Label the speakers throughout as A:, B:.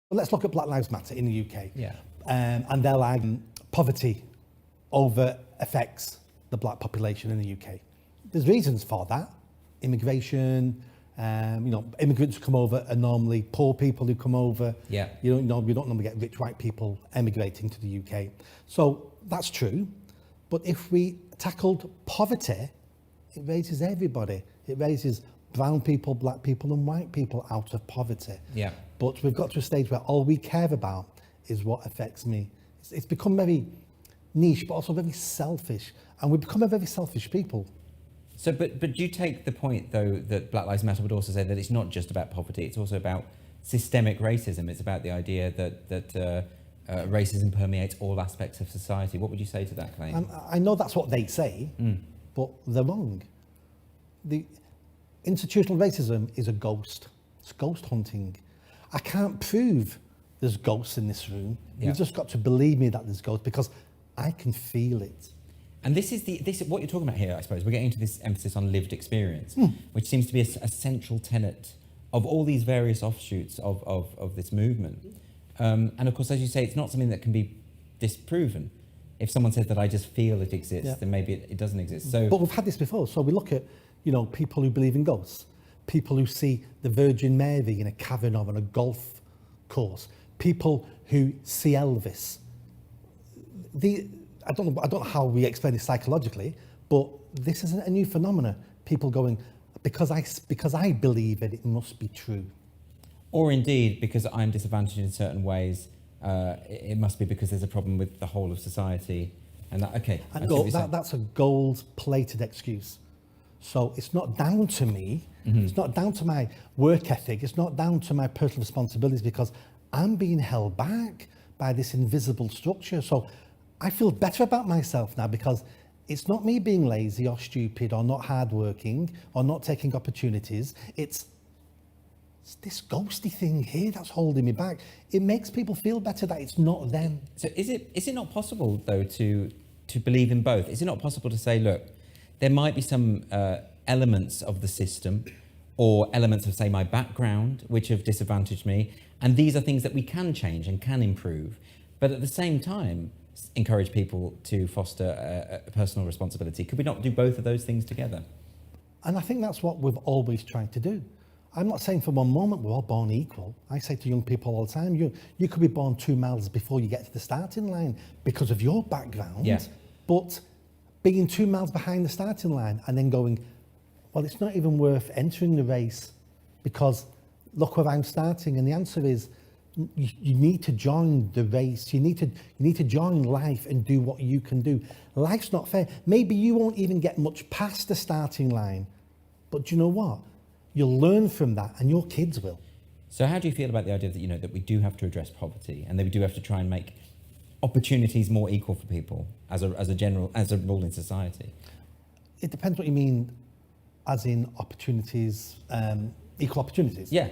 A: Let's look at Black Lives Matter in the UK.
B: Yeah.
A: And they're like, poverty over affects the black population in the UK. There's reasons for that. Immigration, immigrants who come over are normally poor people who come over.
B: Yeah.
A: We don't normally get rich white people emigrating to the UK. So that's true. But if we tackled poverty, it raises everybody. It raises brown people, black people and white people out of poverty.
B: Yeah.
A: But we've got to a stage where all we care about is what affects me. It's become very niche, but also very selfish. And we've become a very selfish people.
B: So, but do you take the point, though, that Black Lives Matter would also say that it's not just about poverty, it's also about systemic racism. It's about the idea that racism permeates all aspects of society. What would you say to that claim?
A: I know that's what they say, but they're wrong. The institutional racism is a ghost. It's ghost hunting. I can't prove there's ghosts in this room.
B: Yeah.
A: You've just got to believe me that there's ghosts because I can feel it.
B: And this is what you're talking about here, I suppose. We're getting to this emphasis on lived experience, which seems to be a central tenet of all these various offshoots of this movement. And of course, as you say, it's not something that can be disproven. If someone says that I just feel it exists, then maybe it doesn't exist. So,
A: but we've had this before. So we look at, people who believe in ghosts, people who see the Virgin Mary in a cavern or on a golf course, people who see Elvis. I don't know how we explain this psychologically, but this isn't a new phenomenon. People going, because I believe it must be true. Or
B: indeed, because I'm disadvantaged in certain ways, it must be because there's a problem with the whole of society. And that's a gold-plated excuse. So it's not down to me. It's not down to my work ethic. It's not down to my personal responsibilities because I'm being held back by this invisible structure. So I feel better about myself now because it's not me being lazy or stupid or not hardworking or not taking opportunities. It's this ghosty thing here that's holding me back. It makes people feel better that it's not them. So is it not possible, though, to believe in both? Is it not possible to say, look, there might be some elements of the system or elements of, say, my background which have disadvantaged me, and these are things that we can change and can improve, but at the same time, encourage people to foster a personal responsibility? Could we not do both of those things together?
A: And I think that's what we've always tried to do. I'm not saying for one moment we're all born equal. I say to young people all the time, you could be born 2 miles before you get to the starting line because of your background, but being 2 miles behind the starting line and then going, well, it's not even worth entering the race because look where I'm starting. And the answer is, you need to join the race. You need to join life and do what you can do. Life's not fair. Maybe you won't even get much past the starting line, but do you know what? You'll learn from that, and your kids will.
B: So, how do you feel about the idea that that we do have to address poverty, and that we do have to try and make opportunities more equal for people as a rule in society?
A: It depends what you mean, as in opportunities, equal opportunities.
B: Yeah.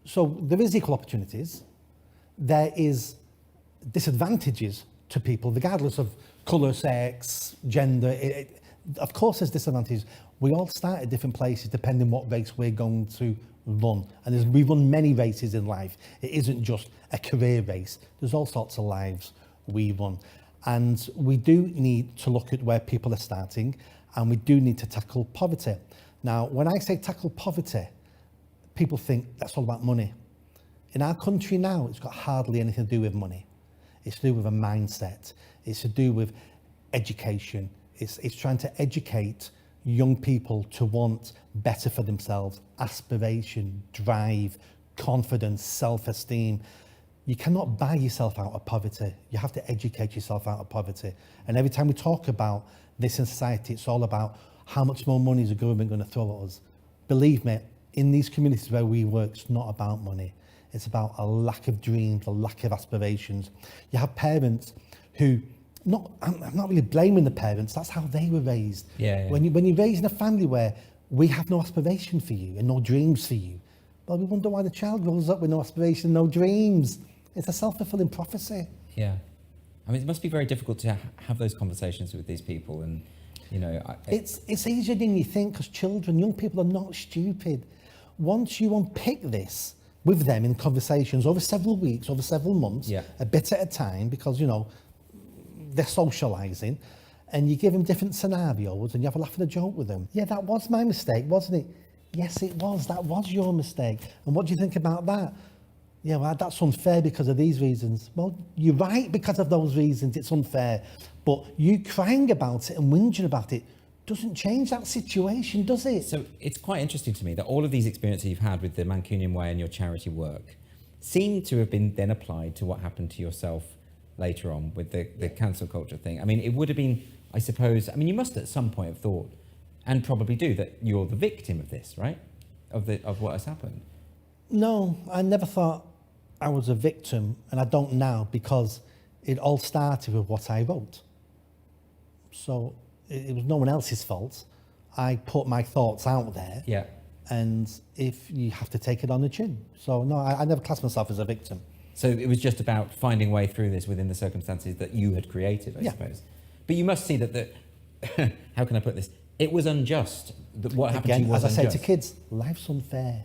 A: So there is equal opportunities. There is disadvantages to people, regardless of colour, sex, gender. Of course there's disadvantages. We all start at different places depending what race we're going to run. And we run many races in life. It isn't just a career race. There's all sorts of lives we run. And we do need to look at where people are starting, and we do need to tackle poverty. Now, when I say tackle poverty, people think that's all about money. In our country now, it's got hardly anything to do with money. It's to do with a mindset. It's to do with education. It's trying to educate young people to want better for themselves, aspiration, drive, confidence, self-esteem. You cannot buy yourself out of poverty. You have to educate yourself out of poverty. And every time we talk about this in society, it's all about how much more money is the government going to throw at us. Believe me, in these communities where we work, it's not about money. It's about a lack of dreams, a lack of aspirations. You have parents who, I'm not really blaming the parents, that's how they were raised. When you're raised in a family where we have no aspiration for you and no dreams for you, well, we wonder why the child grows up with no aspiration, no dreams. It's a self-fulfilling prophecy.
B: Yeah. I mean, it must be very difficult to have those conversations with these people. And,
A: it's easier than you think because young people are not stupid. Once you unpick this with them in conversations over several weeks, over several months,
B: Yeah.
A: a bit at a time, because, you know, they're socialising, and you give them different scenarios and you have a laugh and a joke with them. Yeah, that was my mistake, wasn't it? Yes, it was. That was your mistake. And what do you think about that? Yeah, well, that's unfair because of these reasons. Well, you're right because of those reasons, it's unfair. But you crying about it and whinging about it doesn't change that situation, does it?
B: So it's quite interesting to me that all of these experiences you've had with the Mancunian Way and your charity work seem to have been then applied to what happened to yourself later on with the cancel culture thing. I mean, it would have been, I suppose, I mean, you must at some point have thought, and probably do, that you're the victim of this, right? Of what has happened.
A: No, I never thought I was a victim, and I don't now, because it all started with what I wrote. So it was no one else's fault. I put my thoughts out there.
B: Yeah.
A: And if you have to take it on the chin. So no, I never classed myself as a victim.
B: So it was just about finding a way through this within the circumstances that you had created, I suppose. But you must see that how can I put this? It was unjust. That what happened to you was
A: as I
B: unjust.
A: say to kids, life's unfair.